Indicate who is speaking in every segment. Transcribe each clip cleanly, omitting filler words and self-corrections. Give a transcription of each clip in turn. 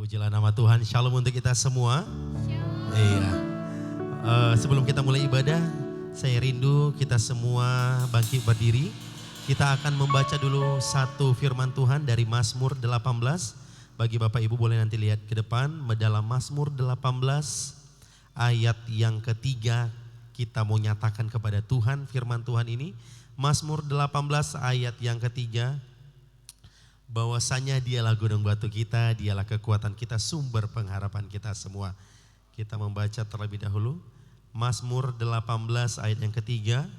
Speaker 1: Terpujilah nama Tuhan. Shalom untuk kita semua. Iya. Sebelum kita mulai ibadah, saya rindu kita semua bangkit berdiri. Kita akan membaca dulu satu firman Tuhan dari Mazmur 18. Bagi Bapak Ibu boleh nanti lihat ke depan. Dalam Mazmur 18 ayat yang ketiga kita mau nyatakan kepada Tuhan firman Tuhan ini. Mazmur 18 ayat yang ketiga. Bahwasanya dialah gunung batu kita, dialah kekuatan kita, sumber pengharapan kita semua. Kita membaca terlebih dahulu Mazmur 18 ayat yang ketiga.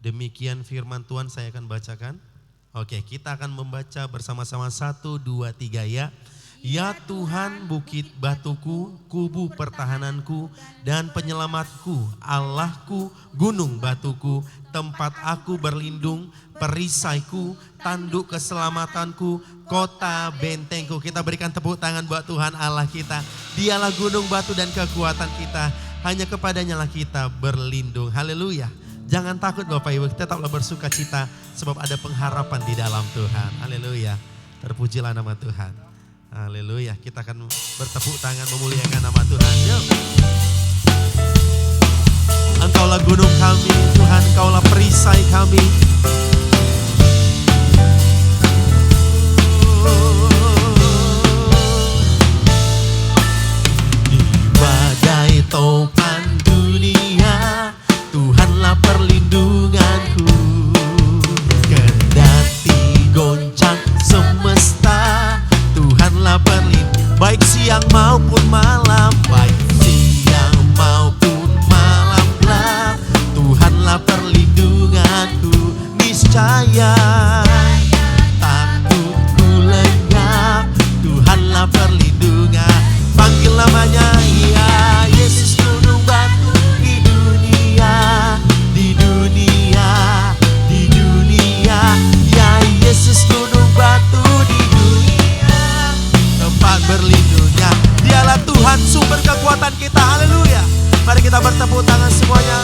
Speaker 1: Demikian firman Tuhan, saya akan bacakan. Oke, kita akan membaca bersama-sama 1, 2, 3 ya. Ya Tuhan bukit batuku, kubu pertahananku dan penyelamatku, Allahku, gunung batuku, tempat aku berlindung, perisaiku, tanduk keselamatanku, kota bentengku. Kita berikan tepuk tangan buat Tuhan Allah kita. Dialah gunung batu dan kekuatan kita. Hanya kepadanya lah kita berlindung. Haleluya. Jangan takut Bapak Ibu, tetaplah bersuka cita sebab ada pengharapan di dalam Tuhan. Haleluya. Terpujilah nama Tuhan. Haleluya. Kita akan bertepuk tangan memuliakan nama Tuhan. Yuk. Engkaulah gunung kami, Tuhan, Engkaulah perisai kami. Di badai topan dunia, Tuhanlah perlindunganku. Kendati goncang semesta, Tuhanlah perlindungan. Baik siang maupun malam, baik siang maupun malam gelap, Tuhanlah perlindunganku. Niscaya takutku lenyap, Tuhanlah perlindungan. Panggil namanya, ya Yesus gunung batu di dunia, di dunia, di dunia. Ya Yesus gunung batu di dunia, tempat berlindungnya. Dialah Tuhan sumber kekuatan kita. Haleluya. Mari kita bertepuk tangan semuanya.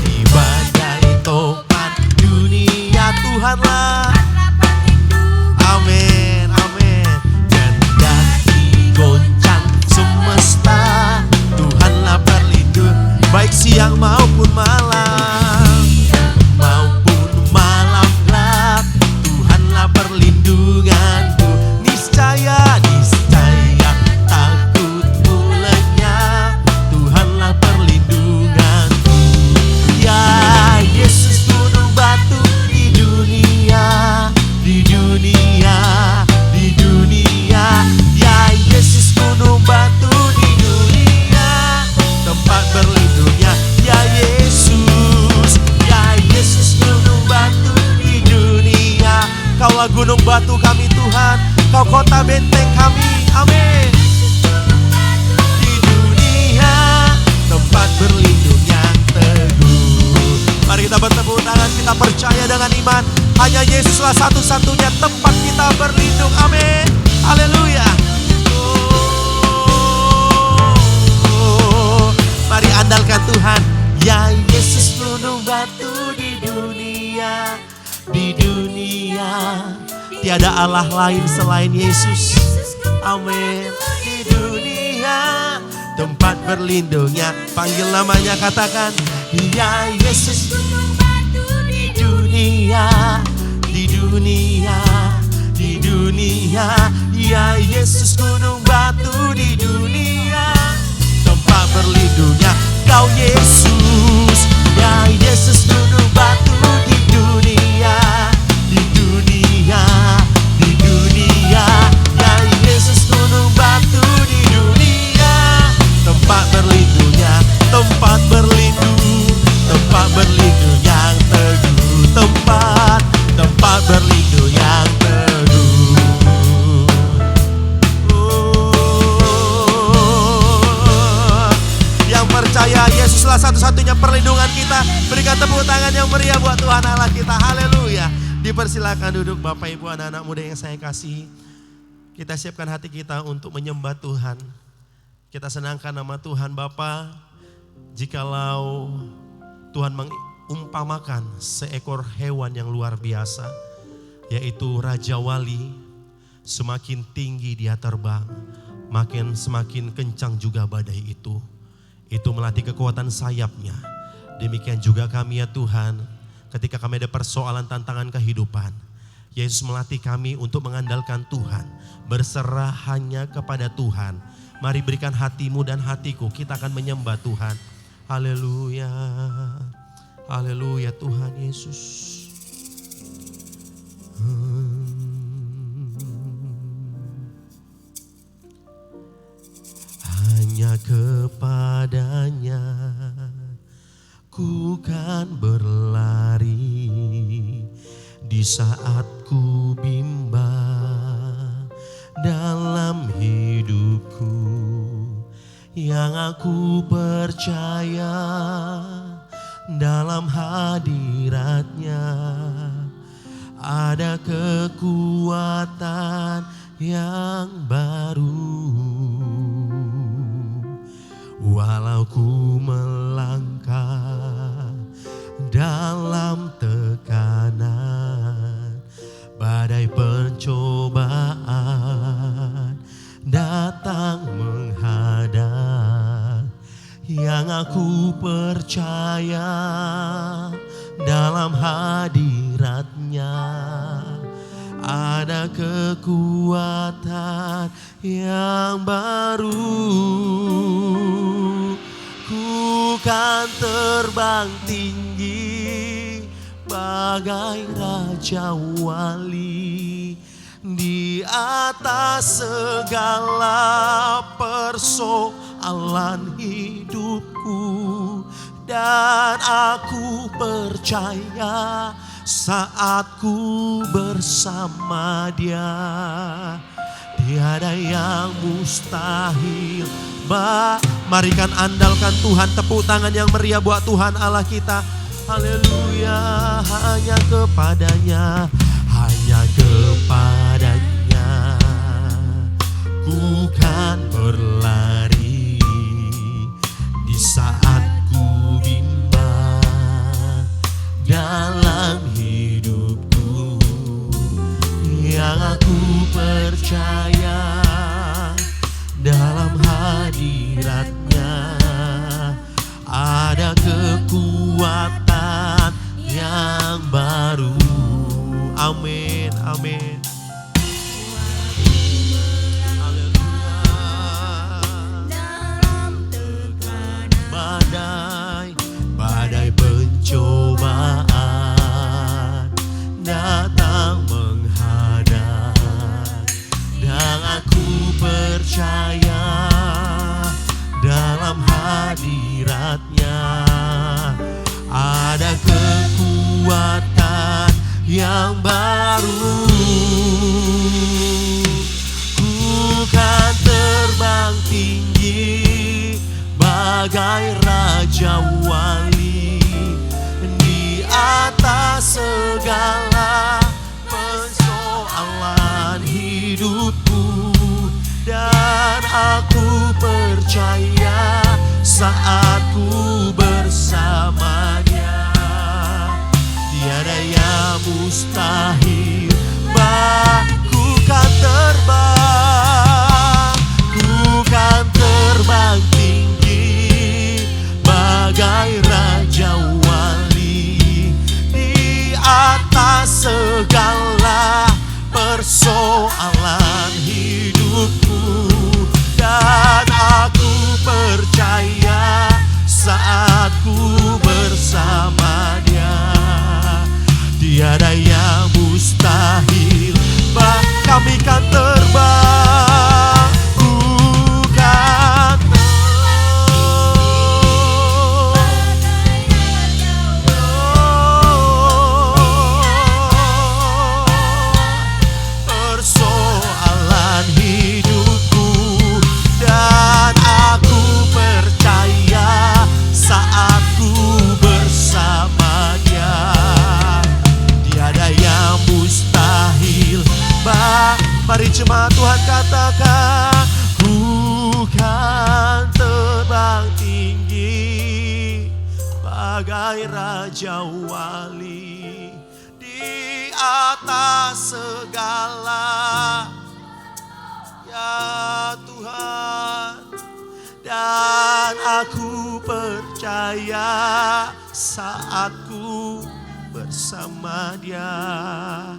Speaker 1: Di badai topan dunia, Tuhanlah. Amin, amin. Kendati goncang semesta, Tuhanlah berlindung. Baik siang maupun malam, maupun malam gelap, Tuhanlah perlindunganku. Niscaya, niscaya takutku lenyap, Tuhanlah perlindunganku. Ya Yesus gunung batu di dunia, di dunia, di dunia. Ya Yesus gunung batu di dunia, tempat berlindungnya. Ya Yesus, ya Yesus gunung batu di dunia. Kaulah gunung batu kami Tuhan, Kau kota benteng kami. Amin. Di dunia, tempat berlindung yang teguh. Mari kita bertepuk tangan, kita percaya dengan iman. Hanya Yesuslah satu-satunya tempat kita berlindung. Amin. Haleluya. Mari andalkan Tuhan. Ya Yesus gunung batu di dunia, di dunia. Tiada Allah lain selain Yesus. Amin. Di dunia, tempat berlindungnya. Panggil namanya, katakan. Ya Yesus gunung batu di dunia, di dunia, di dunia. Ya Yesus gunung batu di dunia, tempat berlindungnya. Kau Yesus, ya Yesus gunung batu di dunia, di dunia, di dunia. Ya Yesus gunung batu di dunia, tempat berlindungnya, tempat berlindung, tempat berlindung yang teguh, tempat berlindung yang teguh. Yang percaya Yesuslah satu-satunya perlindungan kita, berikan tepuk tangan yang meriah buat Tuhan Allah kita. Haleluya. Dipersilakan duduk Bapak Ibu, anak-anak muda yang saya kasihi. Kita siapkan hati kita untuk menyembah Tuhan. Kita senangkan nama Tuhan Bapa. Jikalau Tuhan mengumpamakan seekor hewan yang luar biasa, yaitu Raja Wali, Semakin tinggi dia terbang, semakin kencang juga badai itu. Itu melatih kekuatan sayapnya. Demikian juga kami ya Tuhan, ketika kami ada persoalan tantangan kehidupan, Yesus melatih kami untuk mengandalkan Tuhan, berserah hanya kepada Tuhan. Mari berikan hatimu dan hatiku, kita akan menyembah Tuhan. Haleluya, haleluya Tuhan Yesus. Hanya kepadanya ku kan berlari di saat ku bimbang dalam hidupku, yang aku percaya dalam hadiratnya ada kekuatan yang baru. Walau ku melangkah dalam tekanan, badai pencobaan datang menghadang, yang aku percaya dalam hadiratnya ada kekuatan yang baru. Ku kan terbang tinggi bagai raja wali di atas segala persoalan hidupku, dan aku percaya saat ku bersama Dia tiada yang mustahil. Mari kan andalkan Tuhan, tepuk tangan yang meriah buat Tuhan Allah kita. Haleluya, hanya kepadanya, hanya kepadanya ku kan berlari di saat ku bimbang dalam hidupku, yang aku percaya dalam hadiratnya ada kekuatan yang baru. Amin, amin. Badai pencobaan datang menghadang, dan aku percaya dalam hadiratnya ada kekuatan yang baru. Ku kan terbang tinggi bagai raja wali di atas segala persoalan hidupku, dan aku percaya saat ku bersamanya tiada yang mustahil. Ku kan terbang tinggi bagai raja wali di atas segala persoalan hidupku, dan aku percaya saat ku bersama Dia tiada yang mustahil. Kami kan terbang, ku kan persoalan hidupku, dan aku percaya saat ku bersama Dia tiada yang mustahil. Mari jemaat Tuhan katakan, ku kan terbang tinggi bagai raja wali di atas segala percaya saat ku bersama Dia.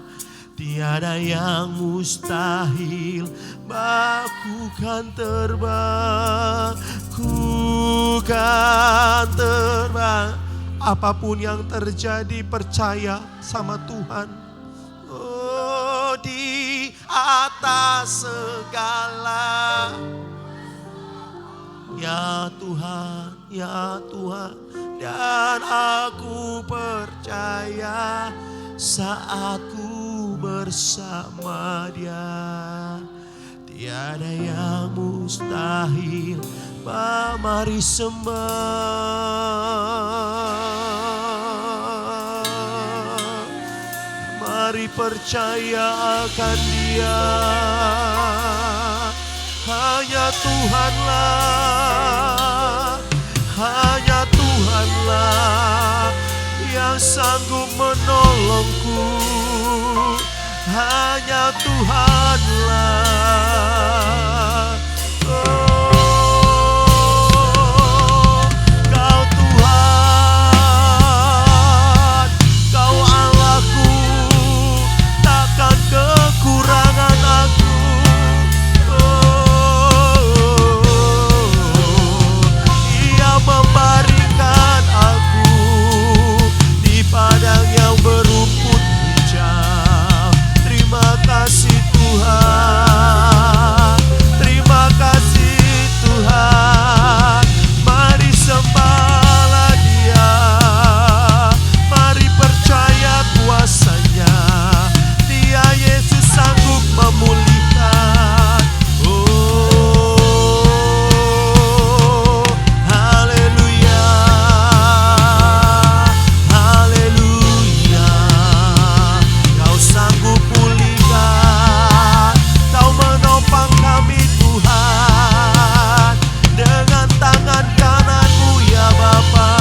Speaker 1: Tiada yang mustahil, aku kan terbang, ku kan terbang. Apapun yang terjadi, percaya sama Tuhan. Oh, di atas segala. Ya Tuhan, ya Tuhan, dan aku percaya saat ku bersama Dia. Tiada yang mustahil, mari sembah. Mari percaya akan Dia. Hanya Tuhanlah, hanya Tuhanlah yang sanggup menolongku. Hanya Tuhanlah. Oh, Kau Tuhan, Kau Allahku, takkan kekurangan aku. Ia membaringkan aku di padang yang berumput hijau. Terima kasih Tuhan, terima kasih Tuhan. Mari sembahlah Dia, mari percaya kuasa-Nya. Dia Yesus sanggup memulihkan. Oh, haleluya, haleluya. Kau sanggup pulihkan, Kau menopang kami Tuhan. Dengan tangan kanan-Mu ya Bapa,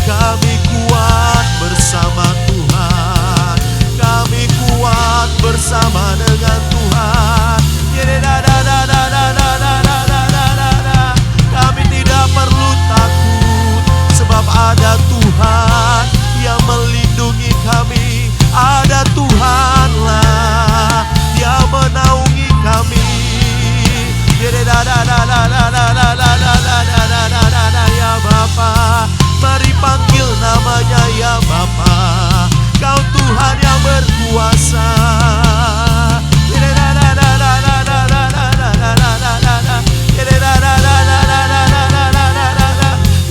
Speaker 1: kami kuat bersama Tuhan. Kami kuat bersama dengan Tuhan. Kami tidak perlu takut, sebab ada Tuhan yang melindungi kami. Ada Tuhanlah yang menaungi kami. Ya Bapa, mari panggil namanya ya Bapa. Kau Tuhan yang berkuasa.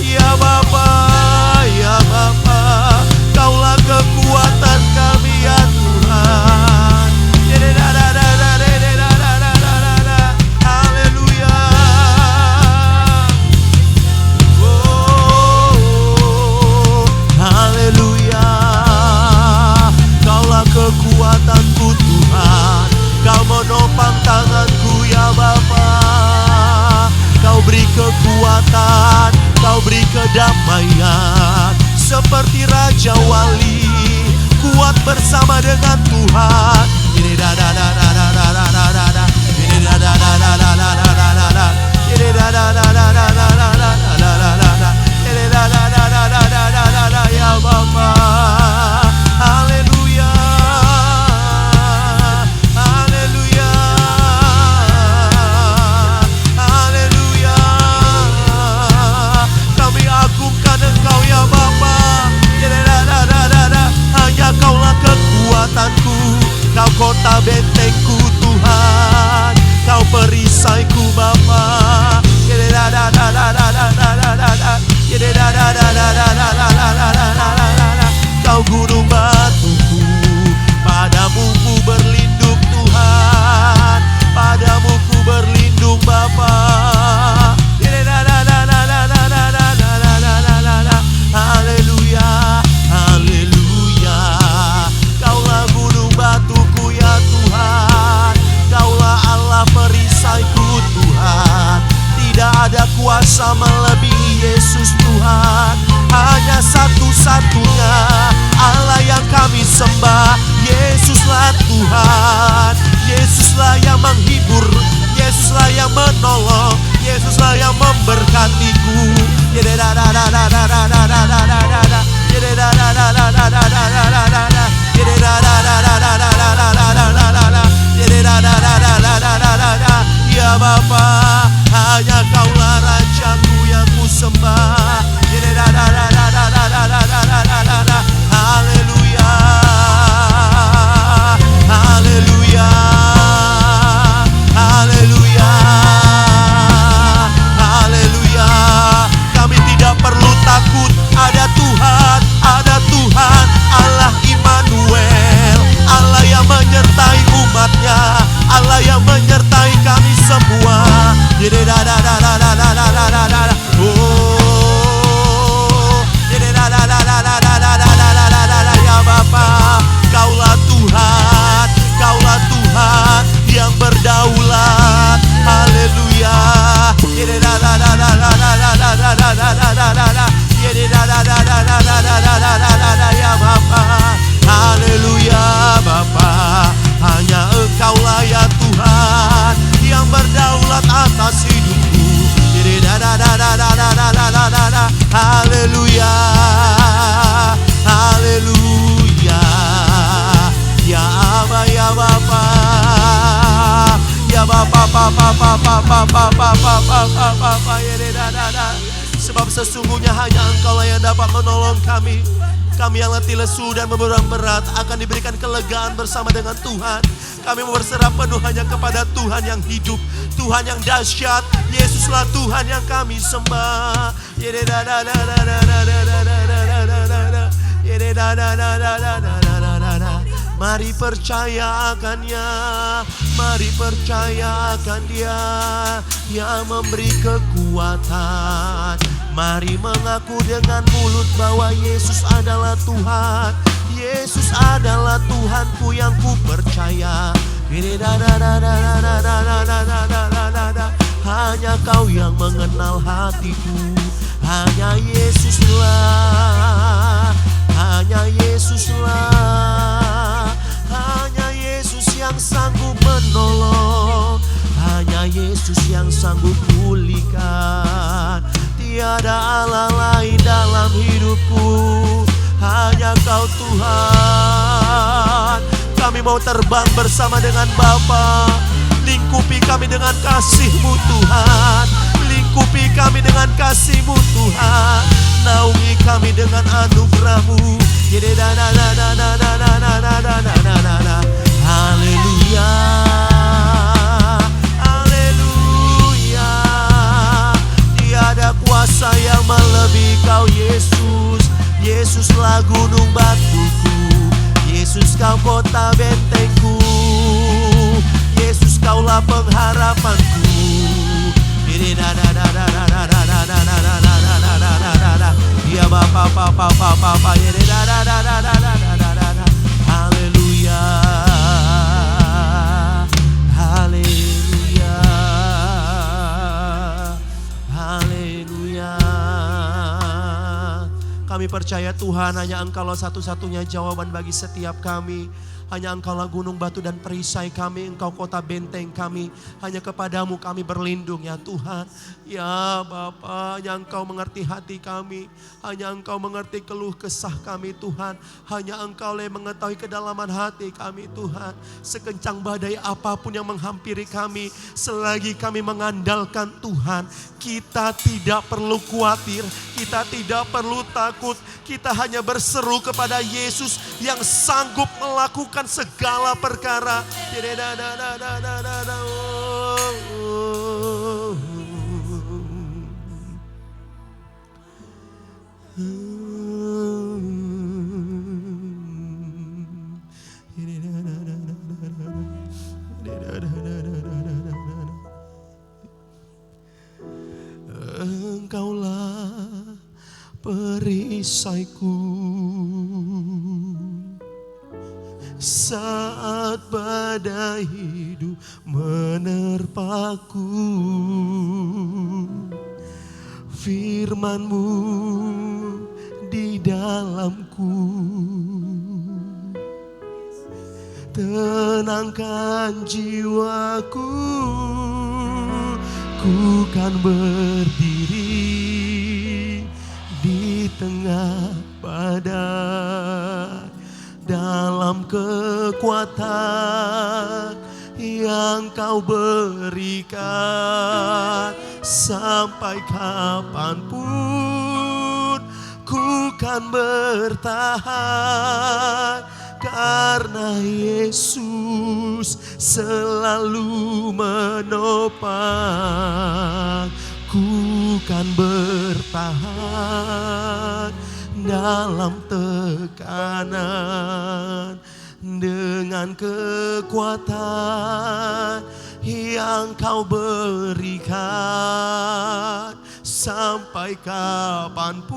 Speaker 1: Ya Bapa, ya Bapa, Kaulah kekuatan kami ya Tuhan. Haleluya. Oh, haleluya. Kaulah kekuatanku Tuhan. Kau menopang tanganku ya Bapa. Kau beri kekuatan, Kau beri kedamaian. Seperti Raja Wali, kuat bersama dengan Tuhan. Ya Bapa, haleluya, haleluya, haleluya. Kami agungkan Engkau ya Bapa. Hanya Kaulah kekuatanku, Kau kota bentengku Tuhan. Kau perisaiku Bapa. Kau gunung batuku, padamu ku berlindung Tuhan. Padamu ku berlindung Bapa. Haleluya, haleluya. Kaulah gunung batuku ya Tuhan. Kaulah Allah perisaiku Tuhan. Tidak ada kuasa melebihi Yesus Tuhan. Hanya satu-satunya Allah yang kami sembah. Yesuslah Tuhan. Yesuslah yang menghibur. Yesuslah yang menolong. Yesuslah yang memberkatiku. Ya Bapa, hanya Kaulah Rajaku yang ku sembah. Haleluya, haleluya, haleluya, haleluya. Kami tidak perlu takut, ada Tuhan, Allah Immanuel, Allah yang menyertai umatnya, Allah yang menyertai kami semua. Ya Bapa, Kaulah Tuhan, Kaulah Tuhan yang berdaulat. Haleluya. Ya Bapa, haleluya Bapa, hanya Engkaulah ya Tuhan yang berdaulat atas hidupku. Haleluya, haleluya. Ya Aba, ya Bapa, ya Bapa, sebab sesungguhnya hanya Engkaulah yang dapat menolong kami. Kami yang letih lesu dan beban berat akan diberikan kelegaan bersama dengan Tuhan. Kami mau berserah penuh hanya kepada Tuhan yang hidup, Tuhan yang dahsyat. Yesuslah Tuhan yang kami sembah. Mari percaya akan-Nya, mari percaya akan Dia yang memberi kekuatan. Mari mengaku dengan mulut bahwa Yesus adalah Tuhan. Yesus adalah Tuhanku yang ku percaya. Hanya Kau yang mengenal hatiku. Hanya Yesuslah, hanya Yesuslah, hanya Yesus yang sanggup menolong, hanya Yesus yang sanggup pulihkan. Tiada Allah lain dalam hidupku, hanya Kau Tuhan. Kami mau terbang bersama dengan Bapa. Lingkupi kami dengan kasih-Mu Tuhan, lingkupi kami dengan kasih-Mu Tuhan, naungi kami dengan anugerah-Mu. Haleluya, haleluya. Tiada kuasa yang melebihi Kau Yesus. Yesuslah gunung batuku, Yesus Kau kota bentengku, Yesus Kaulah pengharapanku. Ya Bapa, haleluya, haleluya, haleluya. Kami percaya Tuhan, hanya Engkaulah satu-satunya jawaban bagi setiap kami. Hanya Engkaulah gunung batu dan perisai kami, Engkau kota benteng kami. Hanya kepadamu kami berlindung ya Tuhan. Ya Bapa, hanya Engkau mengerti hati kami. Hanya Engkau mengerti keluh kesah kami Tuhan. Hanya Engkau yang mengetahui kedalaman hati kami Tuhan. Sekencang badai apapun yang menghampiri kami, selagi kami mengandalkan Tuhan, kita tidak perlu khawatir, kita tidak perlu takut. Kita hanya berseru kepada Yesus yang sanggup melakukan segala perkara. Engkaulah perisaiku saat badai hidup menerpaku. Firman-Mu di dalamku tenangkan jiwaku. Ku kan berdiri tengah badai, dalam kekuatan yang Kau berikan. Sampai kapanpun ku kan bertahan, karena Yesus selalu menopang. Ku kan bertahan dalam tekanan, dengan kekuatan yang Kau berikan. Sampai kapanpun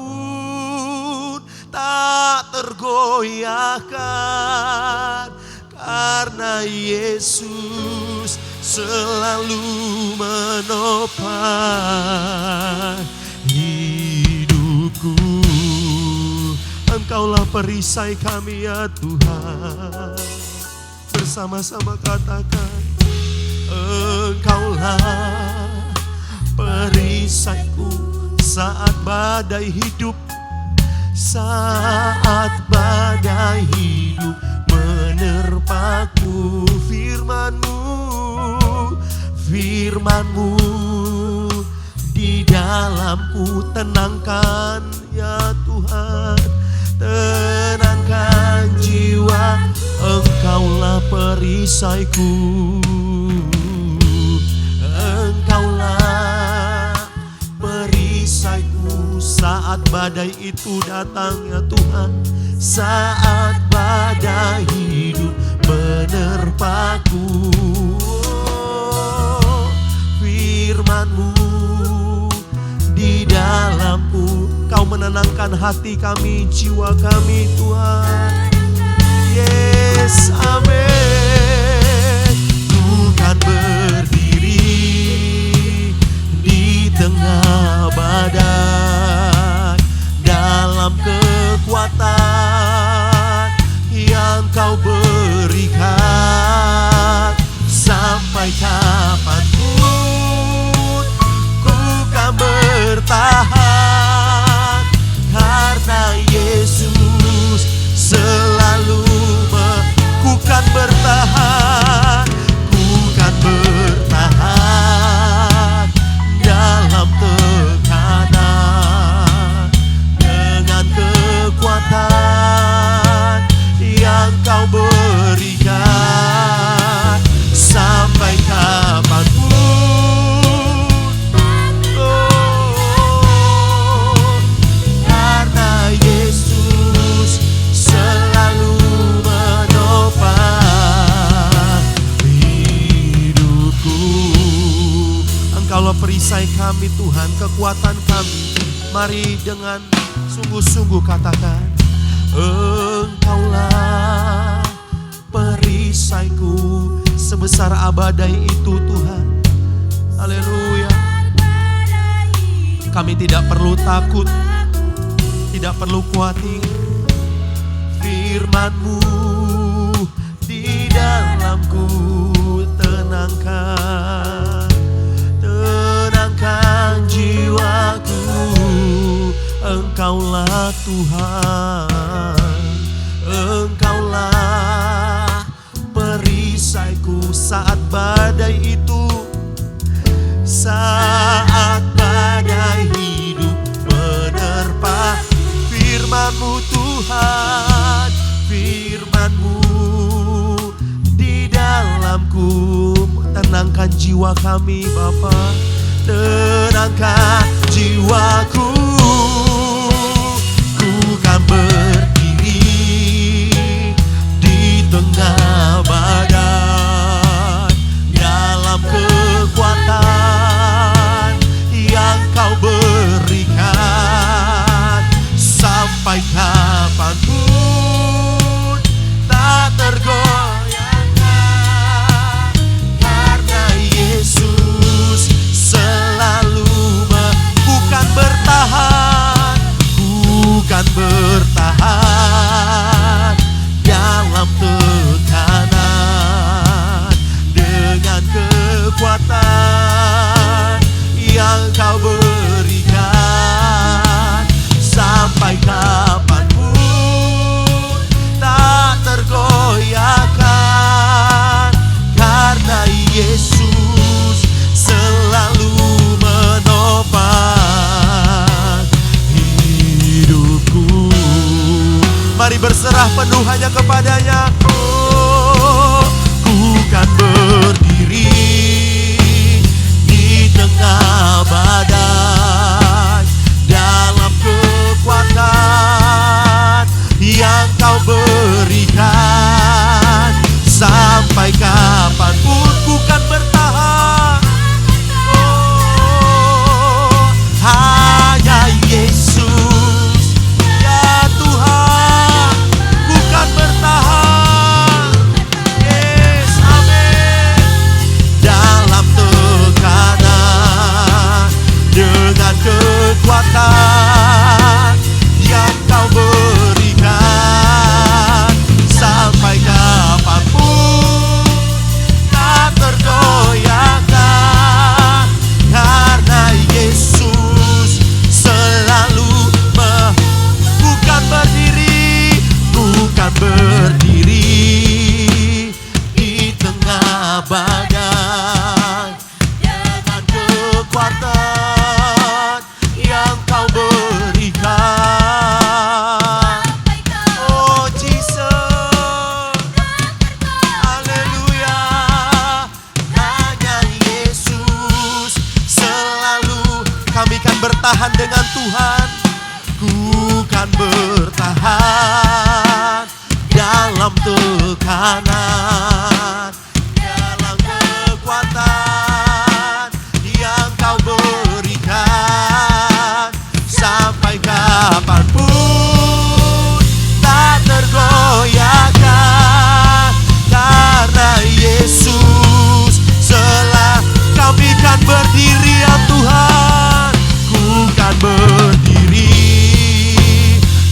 Speaker 1: tak tergoyahkan, karena Yesus selalu menopang hidupku. Engkaulah perisai kami ya Tuhan. Bersama-sama katakan, Engkaulah perisaiku saat badai hidup. Saat badai hidup menerpaku, firman-Mu di dalamku. Tenangkan ya Tuhan, tenangkan jiwa. Engkaulah perisaiku, Engkaulah perisaiku saat badai itu datang ya Tuhan. Saat badai hidup menerpaku, firman-Mu di dalamku. Kau menenangkan hati kami, jiwa kami Tuhan. Yes, amin. Ku kan berdiri di tengah badai, dalam kekuatan yang Kau berikan. Sampai kapanpun ku kan bertahan, karena Yesus selalu ku kan bertahan, ku kan bertahan dalam tekanan, dengan kekuatan yang Kau berikan. Sampai kapanpun, karena Yesus selalu menopang hidupku. Engkaulah perisai kami Tuhan, kekuatan kami. Mari dengan sungguh-sungguh katakan, Engkaulah perisaiku sebesar badai itu Tuhan. Haleluya. Kami tidak perlu takut, tidak perlu khawatir. Firman-Mu di dalamku, tenangkan, tenangkan jiwaku. Engkaulah Tuhan, Engkaulah perisaiku saat badai itu. Saat badai hidup menerpa, firman-Mu Tuhan, firman-Mu di dalamku. Tenangkan jiwa kami Bapa, tenangkan jiwaku. Ku kan berdiri di tengah badai, dalam kekuatan yang Kau berikan. Sampai kapanpun tak tergoyahkan, karena Yesus selalu ku kan bertahan. Mari berserah penuh hanya kepadanya. Oh, ku kan berdiri di tengah badai, dalam kekuatan yang kau berikan. Sampai kapanpun ku kan bertahan. Oh, hanya Yesus, ya Tuhan, ku kan bertahan. Yes, amin. Dalam tekanan, dengan kekuatan yang kau berikan. Sampai kapanpun tak tergoyahkan, karena Yesus selalu bukan berdiri, bukan berdiri di tengah badai, dengan kekuatan yang kau berikan. Oh Jesus, haleluya. Hanya Yesus selalu. Kami kan bertahan dengan Tuhan. Ku kan bertahan dalam tekanan, dalam kekuatan yang kau berikan. Sampai kapanpun tak tergoyahkan, karena Yesus kami kan berdiri ya Tuhan. Ku kan berdiri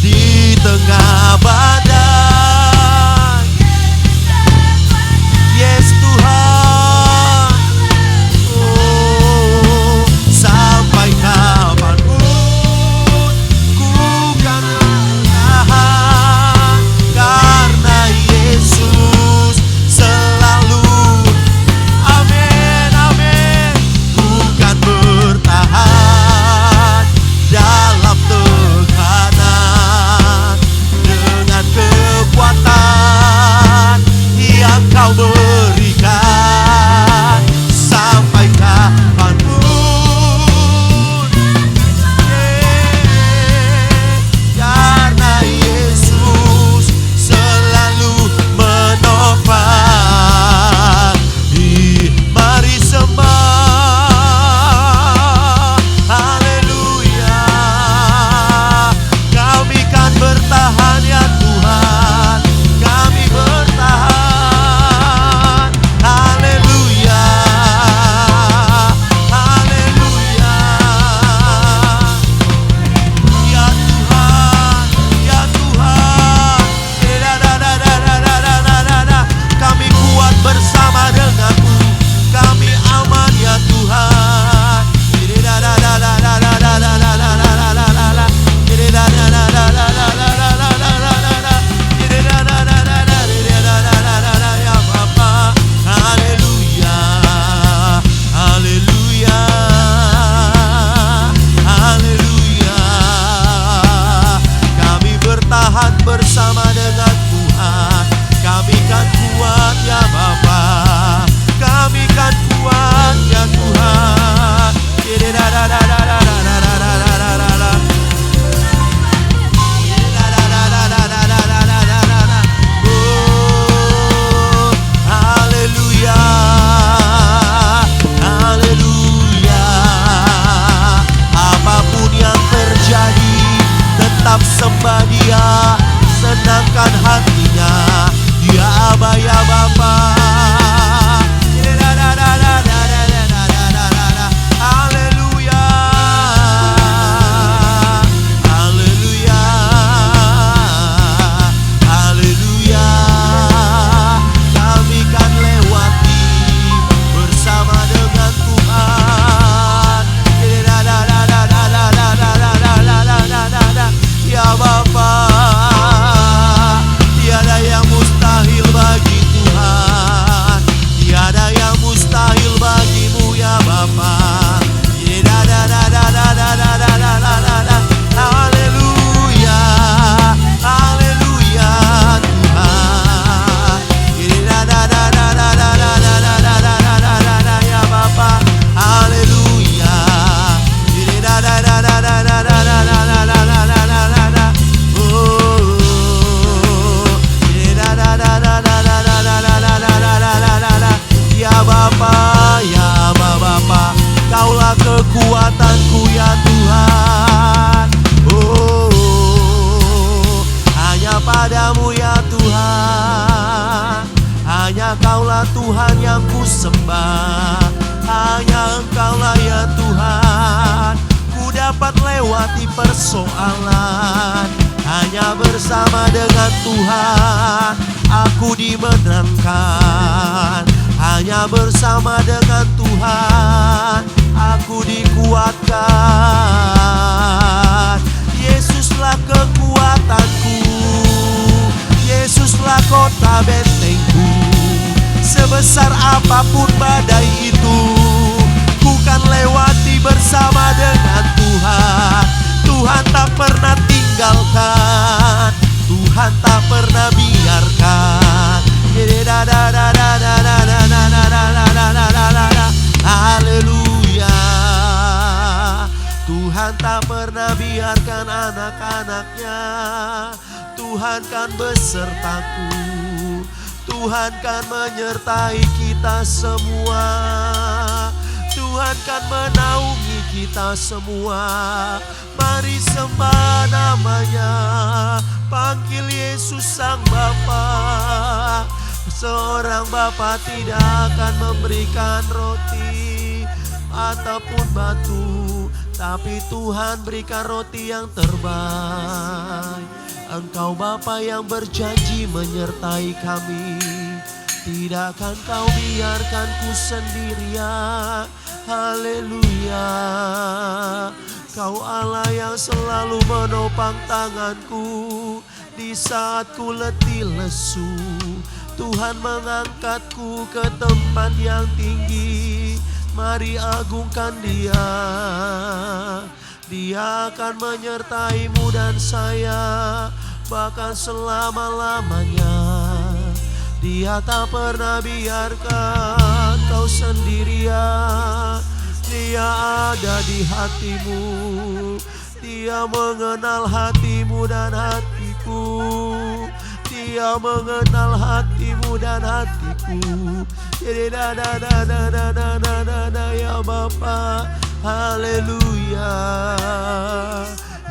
Speaker 1: di tengah badai. Yes Tuhan, Tuhan yang ku sembah. Hanya Engkaulah ya Tuhan. Ku dapat lewati persoalan. Hanya bersama dengan Tuhan aku dimenangkan. Hanya bersama dengan Tuhan aku dikuatkan. Yesuslah kekuatanku, Yesuslah kota bentengku. Sebesar apapun badai itu, ku kan lewati bersama dengan Tuhan. Tuhan tak pernah tinggalkan, Tuhan tak pernah biarkan. Haleluya. Tuhan tak pernah biarkan anak-anaknya. Tuhan kan besertaku, Tuhan kan menyertai kita semua. Tuhan kan menaungi kita semua. Mari sembah namanya, panggil Yesus Sang Bapa. Seorang Bapa tidak akan memberikan roti ataupun batu, tapi Tuhan berikan roti yang terbaik. Engkau Bapa yang berjanji menyertai kami, tidak akan Kau biarkan ku sendirian. Haleluya. Kau Allah yang selalu menopang tanganku di saat ku letih lesu. Tuhan mengangkatku ke tempat yang tinggi. Mari agungkan Dia. Dia akan menyertaimu dan saya, bahkan selama-lamanya. Dia tak pernah biarkan kau sendirian. Dia ada di hatimu. Dia mengenal hatimu dan hatiku. Dia mengenal hatimu dan hatiku. Jadi ya Bapa. Haleluya.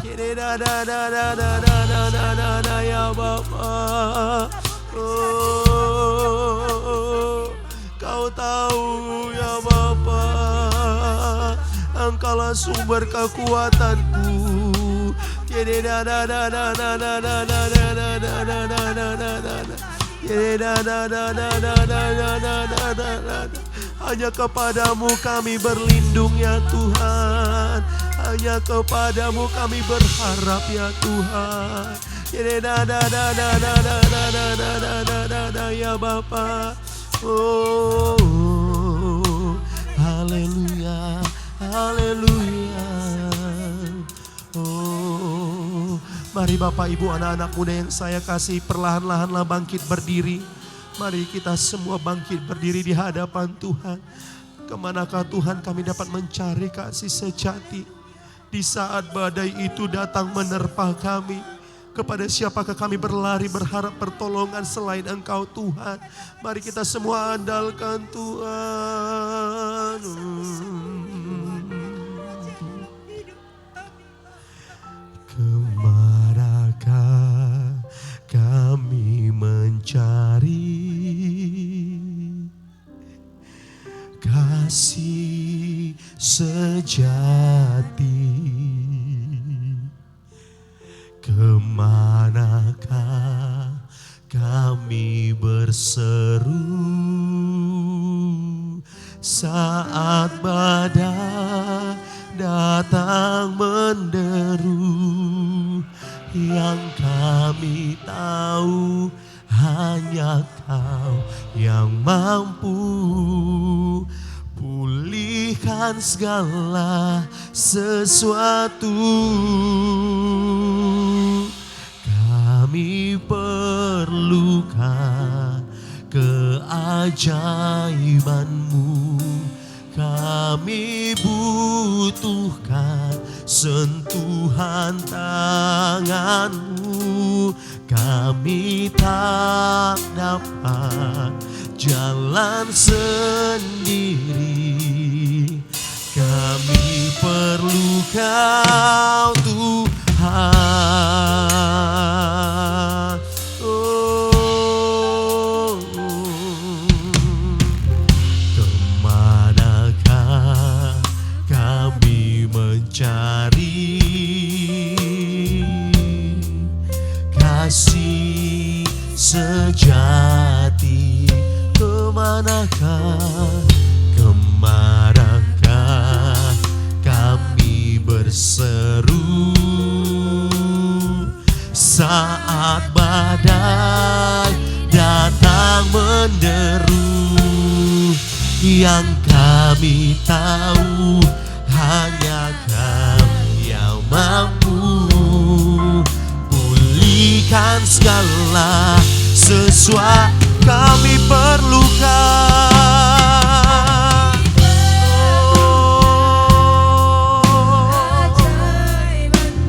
Speaker 1: Jadi ya Bapa. Oh, Kau tahu ya Bapa, Engkaulah sumber kekuatanku. Hanya kepadamu kami berlindung ya Tuhan. Hanya kepadamu kami berharap ya Tuhan. Ya Bapa. Oh, haleluya, haleluya. Oh, mari Bapak Ibu anak-anak muda yang saya kasih, perlahan-lahanlah bangkit berdiri. Mari kita semua bangkit berdiri di hadapan Tuhan. Kemanakah Tuhan kami dapat mencari kasih sejati di saat badai itu datang menerpa kami? Kepada siapakah kami berlari berharap pertolongan selain Engkau Tuhan? Mari kita semua andalkan Tuhan. Kemanakah kami mencari kasih sejati? Kemanakah kami berseru saat badai datang menderu? Yang kami tahu hanya Kau yang mampu pulihkan segala sesuatu. Kami perlukan keajaiban-Mu. Kami butuhkan sentuhan tangan-Mu. Kami tak dapat jalan sendiri. Kami perlu Kau Tuhan. Oh, saat badai datang menderu, yang kami tahu hanya Kau yang mampu pulihkan segala sesuatu kami perlukan.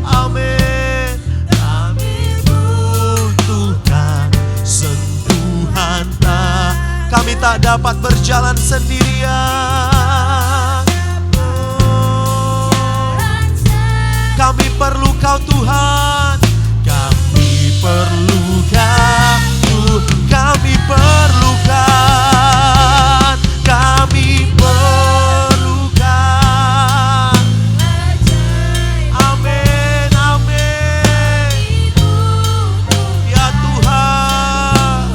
Speaker 1: Amin. Kami butuhkan sentuhan kami tak dapat berjalan sendirian. Kami perlu Kau Tuhan. Kami perlu Kau. Kami perlukan. Kami perlukan. Amin, amin. Ya Tuhan.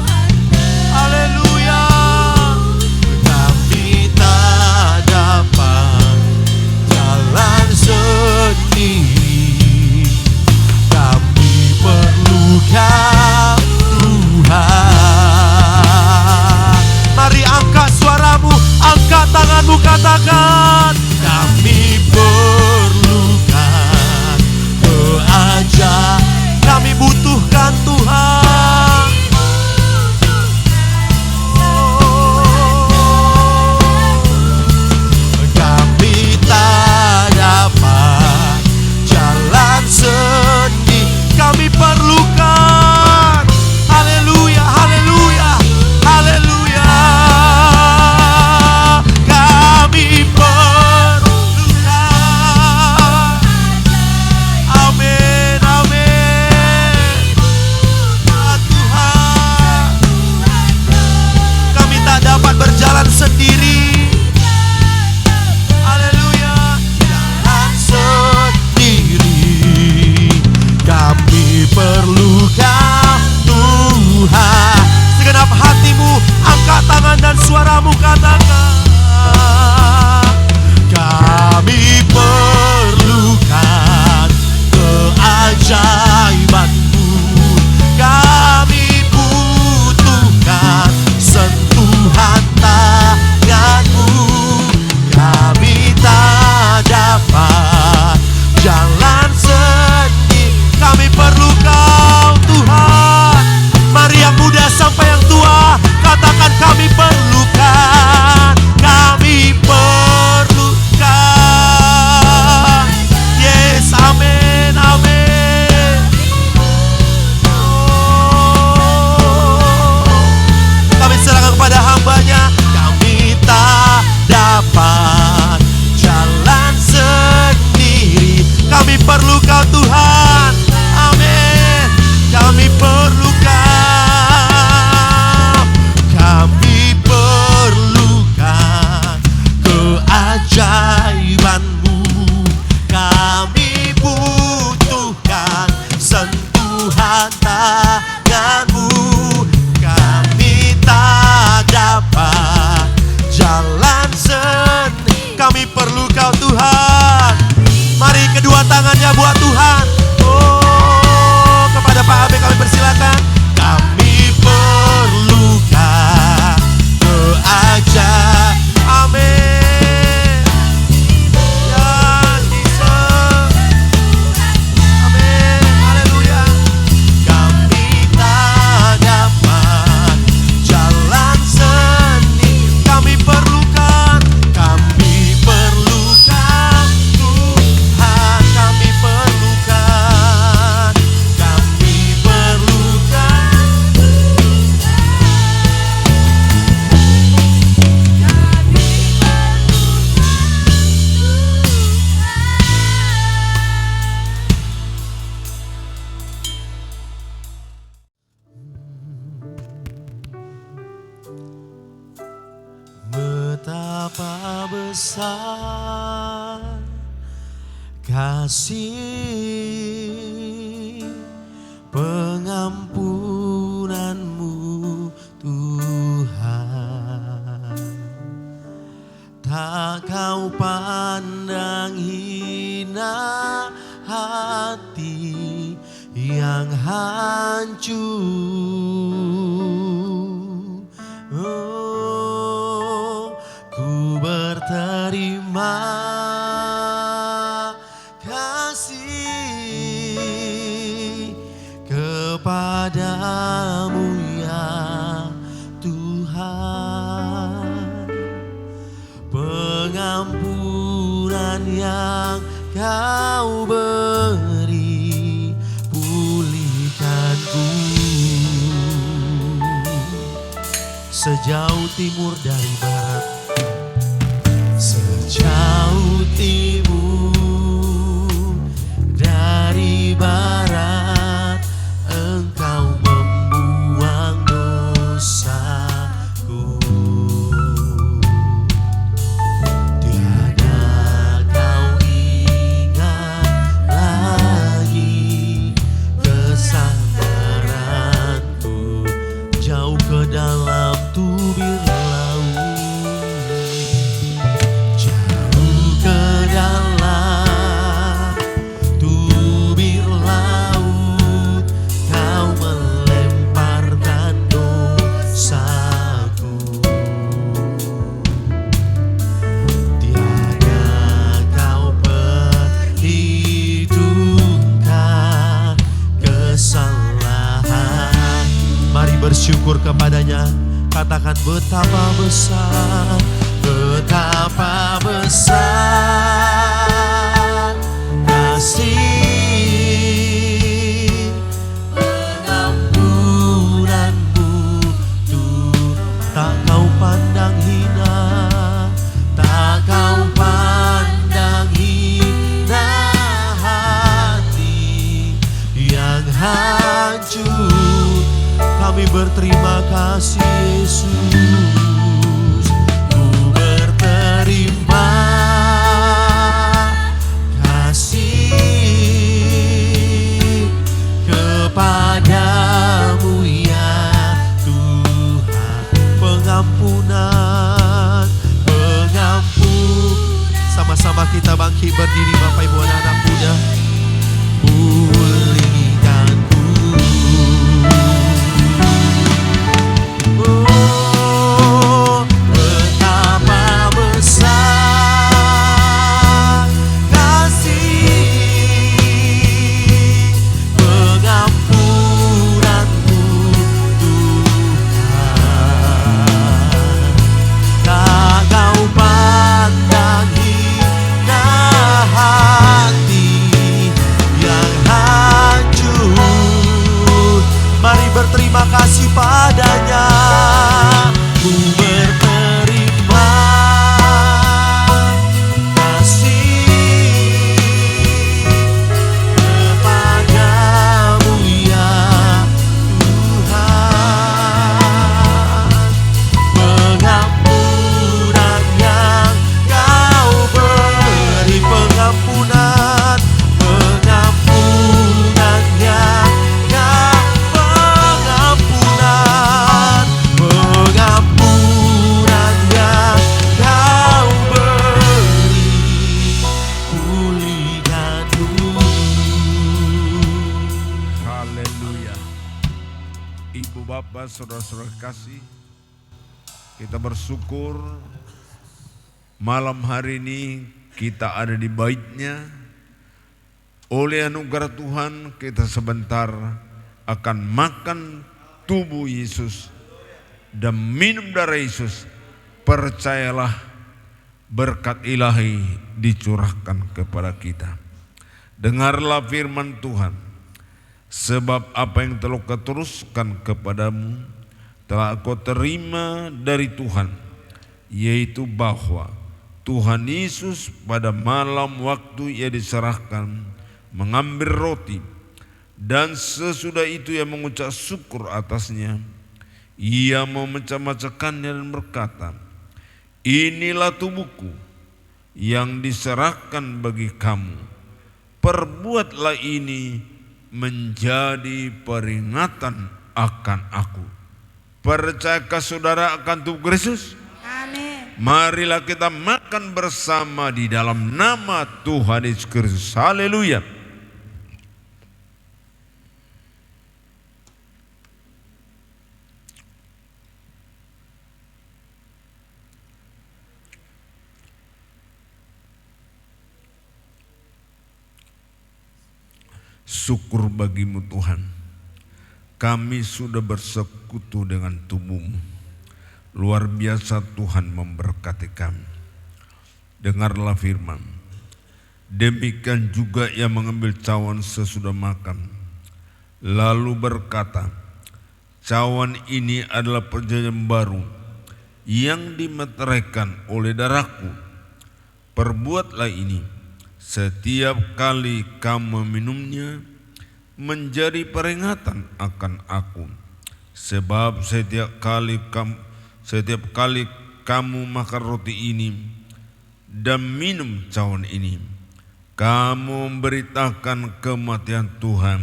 Speaker 1: Haleluya. Kami tak dapat jalan sendiri. Kami perlu Kau Tuhan. Mari angkat suaramu, angkat tanganmu, katakan kami perlukan keajaiban. Kami butuhkan Tuhan. Kami tak dapat jalan sendiri. Kami perlukan. Haleluya, haleluya, haleluya. Kami perlukan. Amin, amin. Ya Tuhan, kami tak dapat berjalan sendiri. Haleluya, jalan sendiri. Kami perlukan Tuhan. Segenap hatimu, angkat tangan dan suaramu, katakan kami perlukan keajaiban-Mu. Kami butuhkan sentuhan tangan-Mu. Kami tak dapat jalan sendiri. Kami perlu Kau Tuhan. Mari yang muda sampai yang tua, katakan kami perlukan. Kami perlukan. Yes, amin, amin. Kami serahkan kepada hamba-Nya. Kami tak dapat jalan sendiri. Kami perlu Kau Tuhan. Amin. Kami perlu Kau. Kami perlukan keajaiban-Mu. Kami butuhkan sentuhan tangan-Mu. Kami tak dapat jalan sendiri. Kami perlu Kau Tuhan. Mari kedua tangannya buat Tuhan. Oh, kepada Pak Abe kami persilakan. Kami perlukan keajaiban. Amin. Ya Yesus. Amin. Haleluya. Kami tak dapat jalan sendiri. Kami perlukan. Kami perlukan Tuhan. Kami perlukan. Kami perlukan. Betapa besar kasih pengampunan-Mu Tuhan. Tak Kau pandang hina hati yang hancur. Oh, ku berterima kasih kepadamu ya Tuhan. Pengampunan yang Kau beri, pulihkanku. Sejauh timur dari barat, sejauh timur dari barat, Engkau membuang dosaku. Tiada Kau ingat lagi kesadaranku, jauh ke dalam tubir laut, jauh ke dalam tubir laut, Kau melemparkan dosaku. Tiada Kau perhitungkan kesalahan. Mari bersyukur kepadanya. Katakan betapa besar, betapa besar kasih pengampunanmu Tuhan. Tak Kau pandang hina, tak Kau pandang hina hati yang hancur. Kami berterima kasih Yesus, ku berterima kasih kepadamu ya Tuhan. Pengampunan, pengampunan. Sama-sama kita bangkit berdiri Bapak Ibu anak-anak muda. Pulihkanku. Oh, betapa besar kasih pengampunanmu Tuhan. Tak Kau pandang hina hati yang hancur. Mari berterima kasih padanya. Ku berterima kasih kepadamu ya Tuhan. Pengampunan yang Kau beri, pengampunan, pengampunan yang pengampunan, pengampunan yang Kau beri, pulihkanku.
Speaker 2: Haleluya. Ibu bapak saudara-saudara kasih, kita bersyukur malam hari ini kita ada di bait-Nya. Oleh anugerah Tuhan kita sebentar akan makan tubuh Yesus dan minum darah Yesus. Percayalah berkat ilahi dicurahkan kepada kita. Dengarlah firman Tuhan. Sebab apa yang telah Kau teruskan kepadamu telah Kau terima dari Tuhan, yaitu bahwa Tuhan Yesus pada malam waktu Ia diserahkan mengambil roti, dan sesudah itu Ia mengucap syukur atasnya. Ia memecah-mecahkannya dan berkata, inilah tubuhku yang diserahkan bagi kamu. Perbuatlah ini menjadi peringatan akan aku. Percayakah saudara akan tubuh Kristus?
Speaker 3: Amin.
Speaker 2: Marilah kita makan bersama di dalam nama Tuhan Yesus Kristus. Haleluya. Syukur bagimu Tuhan, kami sudah bersekutu dengan tubuh-Mu. Luar biasa Tuhan memberkati kami. Dengarlah firman. Demikian juga ia mengambil cawan sesudah makan, lalu berkata, cawan ini adalah perjanjian baru yang dimeteraikan oleh darahku. Perbuatlah ini setiap kali kamu minumnya menjadi peringatan akan aku. Sebab setiap kali kamu makan roti ini dan minum cawan ini, kamu memberitakan kematian Tuhan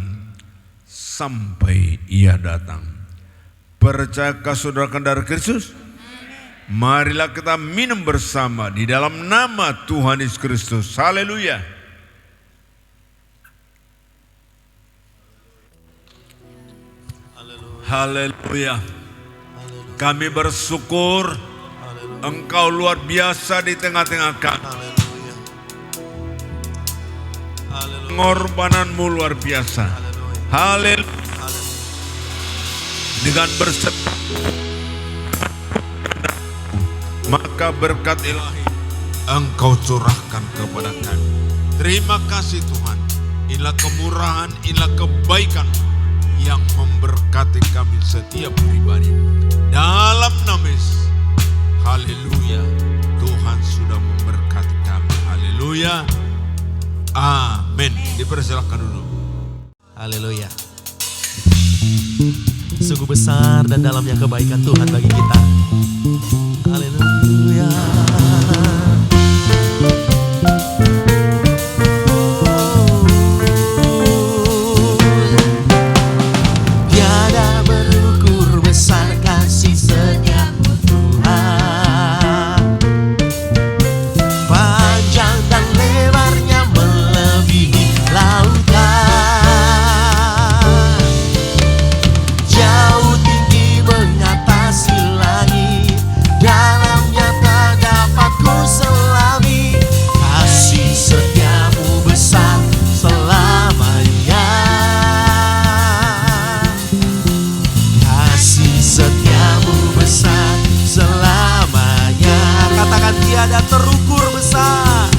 Speaker 2: sampai Ia datang. Percayakah saudara akan darah Kristus? Marilah kita minum bersama di dalam nama Tuhan Yesus Kristus. Haleluya. Haleluya. Kami bersyukur Engkau luar biasa di tengah-tengah kami. Pengorbananmu luar biasa. Haleluya. Dengan berserta maka berkat ilahi Engkau curahkan kepada kami. Terima kasih Tuhan. Inilah kemurahan, inilah kebaikan yang memberkati kami setiap pribadi. Dalam nama Yesus. Haleluya. Tuhan sudah memberkati kami. Haleluya. Amin. Dipersilakan dulu.
Speaker 1: Haleluya. Sungguh besar dan dalamnya kebaikan Tuhan bagi kita. Haleluya. Tiada berukur besar kasih setiamu Tuhan. Panjang dan lebarnya melebihi lautan. Jauh tinggi mengatasi langit, dalamnya tak dapat ku selami. Kasih setiamu besar selamanya. Kasih setiamu besar selamanya. Katakan tiada terukur besar.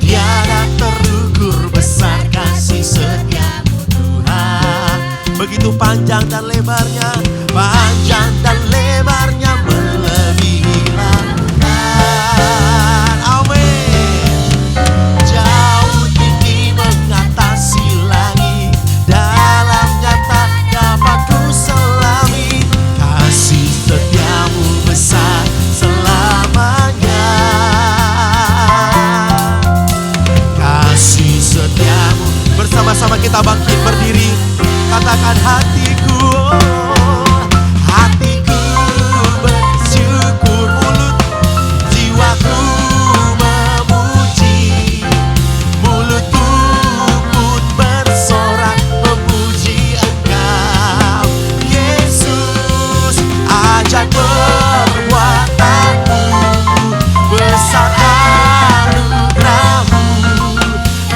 Speaker 1: Tiada terukur besar kasih setiamu Tuhan. Begitu panjang dan lebarnya, panjang dan lebarnya melebihi lautan. Amin. Jauh tinggi mengatasi langit, dalamnya tak dapat ku selami. Kasih setiamu besar selamanya. Kasih setiamu. Bersama-sama kita bangkit berdiri. Katakan hatiku, oh, hatiku bersyukur, mulut jiwaku memuji, mulutku pun bersorak memuji Engkau. Yesus, ajaib perbuatanmu, besar anugerahmu,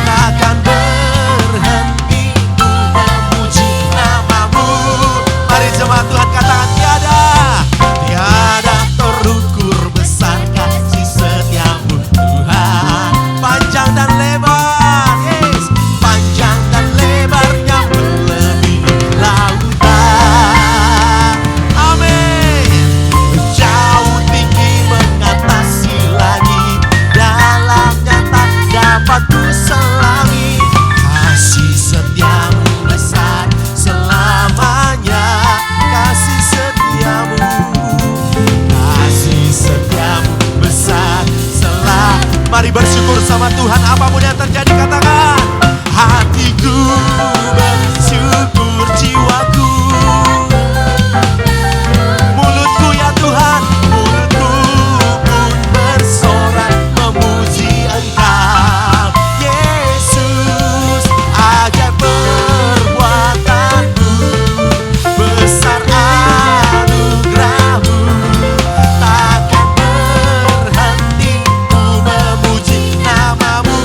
Speaker 1: takkan berhenti ku memuji namamu. Mari jemaat Tuhan katakan tiada terukur besar kasih setiamu Tuhan. Panjang dan lebar, yes, panjang dan lebarnya melebihi lautan. Amin. Jauh tinggi mengatasi langit, dalamnya tak dapat ku selami. Kasih setiamu besar selamanya. Kasih setiamu, kasih setiamu besar selamanya. Mari bersyukur sama Tuhan apapun yang terjadi. Katakan hatiku bersyukur, jiwaku, mulutku ya Tuhan, mulutku pun bersorak memuji Engkau. Yesus, ajaib perbuatanmu, besar anugerahmu, takkan berhenti ku memuji namamu.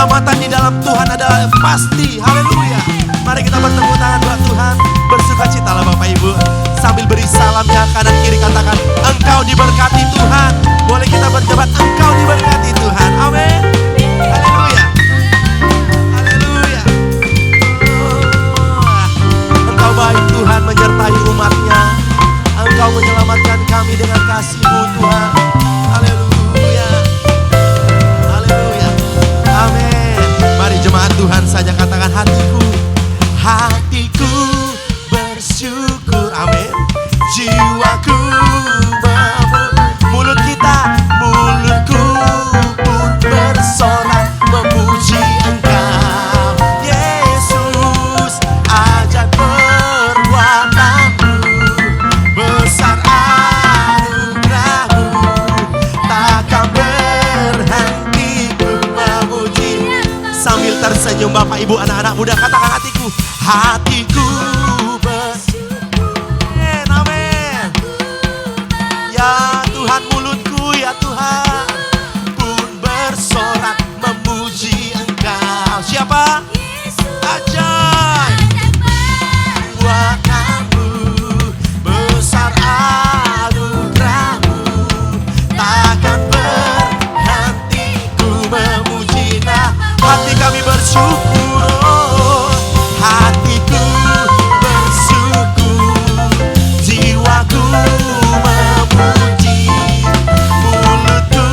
Speaker 1: Keselamatan di dalam Tuhan adalah pasti. Haleluya. Mari kita bertepuk tangan buat Tuhan. Bersukacitalah Bapak Ibu. Sambil beri salamnya kanan kiri, katakan, engkau diberkati Tuhan. Boleh kita berjabat, engkau diberkati Tuhan. Amin. Haleluya. Haleluya. Engkau baik Tuhan, menyertai umatnya. Engkau menyelamatkan kami dengan kasih-Mu Tuhan. Haleluya. Haleluya. Amin. Mari jemaat Tuhan saja katakan, hatiku, hatiku bersyukur. Amin. Jiwaku mulut kita, mulutku pun bersorak memuji Engkau. Yesus, ajaib perbuatan-Mu, besar anugerah-Mu, takkan berhenti ku memuji. Sambil tersenyum Bapak Ibu, anak-anak muda, katakan, hatiku, hatiku bersyukur. Amin. Ya Tuhan, mulutku ya Tuhan pun bersorak memuji Engkau. Siapa? Ajaib buatan-Mu, besar anugerah-Mu, takkan berhenti ku memuji. Nah, hati kami bersyukur, oh, hatiku bersyukur, jiwaku memuji, mulutku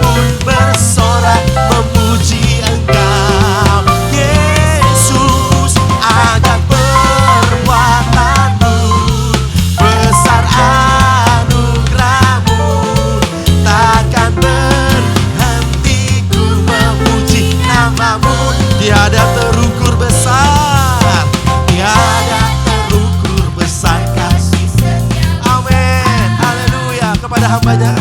Speaker 1: pun bersorak memuji Engkau. Yesus, ajaib perbuatan-Mu, besar anugerah-Mu, takkan berhenti ku memuji nama-Mu. Tiada terukur besar, tiada terukur besar kasih setia. Amin. Haleluya. Kepada hamba-Nya,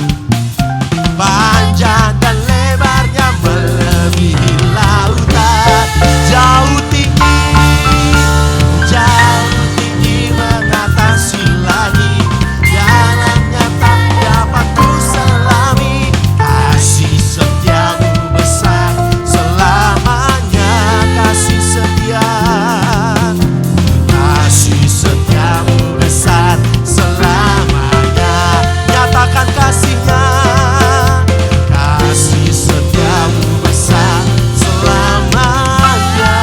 Speaker 1: panjang dan lebarnya melebihi lautan, jauh tinggi mengatasi langit, jalannya tak dapat ku selami. Kasih setia-Mu besar selamanya, kasih setia, kasih setia-Mu besar selamanya. Nyatakan kasih-Nya, kasih setia-Mu besar selamanya.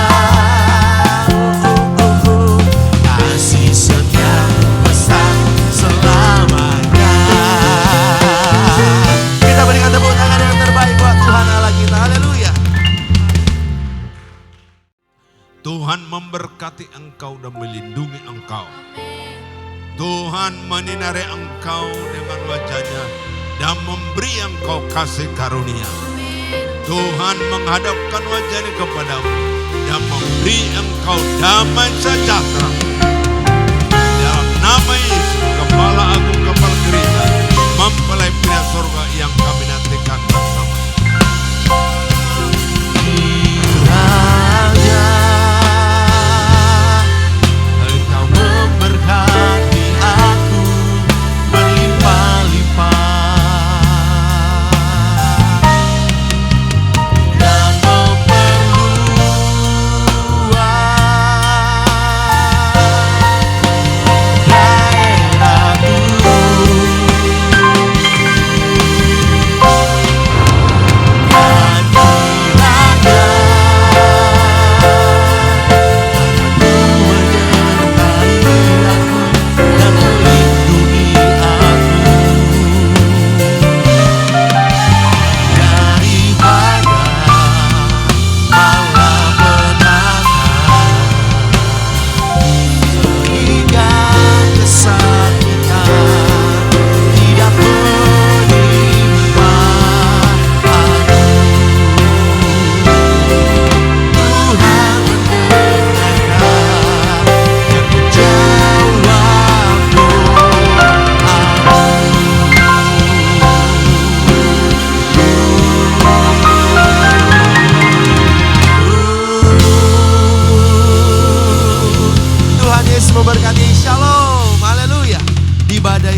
Speaker 1: Kasih setia-Mu besar selamanya. Kita berikan tepuk tangan yang terbaik buat Tuhan Allah kita. Haleluya.
Speaker 2: Tuhan memberkati engkau dan melindungi engkau. Tuhan menyinari engkau dengan wajah-Nya dan memberi engkau kasih karunia. Tuhan menghadapkan wajah-Nya kepadamu dan memberi engkau damai sejahtera. Dalam nama Yesus, Kepala Agung Kapal Gereja, mempelai pria surga yang kami nantikan bersama.
Speaker 1: Kiranya Engkau memberkati aku berlimpah-limpah dan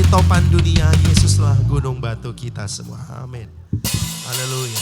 Speaker 1: topan dunia, Yesuslah gunung batu kita semua. Amin. Haleluya.